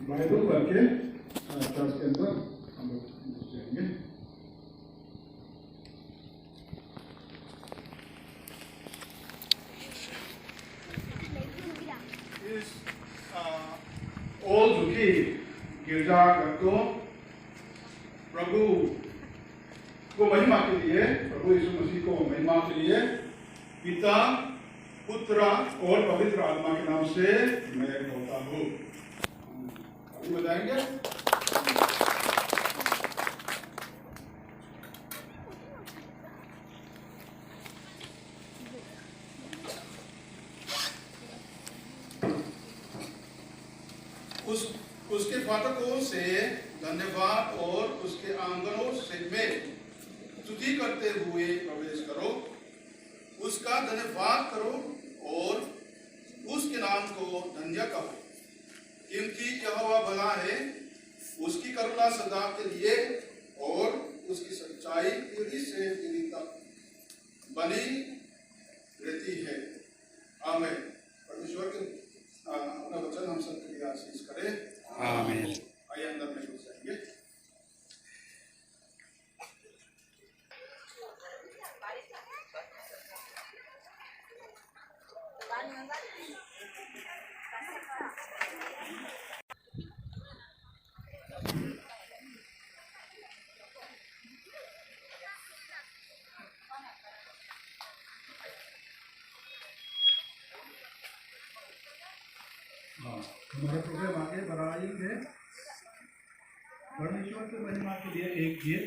Bible पढ़ के church के अंदर हम लोग जाएंगे। इस ओल्ड झुकी गिरजाघर को प्रभु को महिमा के लिए, प्रभु यीशु मसीह को महिमा के लिए पिता, पुत्र और पवित्र आत्मा के नाम से मैं बोलता हूँ। अभी बताएंगे। उसके फाटकों से धन्यवाद और उसके आंगनों से में स्तुति करते हुए प्रवेश करो, उसका धन्यवाद करो और उसके नाम को धन्य कहो, क्योंकि यहोवा भला है, उसकी करुणा सदा के लिए और उसकी सच्चाई पीढ़ी से पीढ़ी तक बनी रहती है। आमीन। परमेश्वर के अपना वचन हम सब के लिए आशीष करे। आमीन। आइए अंदर में घुस जाएंगे। हमारा प्रोग्राम आगे बढ़ाएंगे। परमेश्वर के महिमा के लिए एक गीत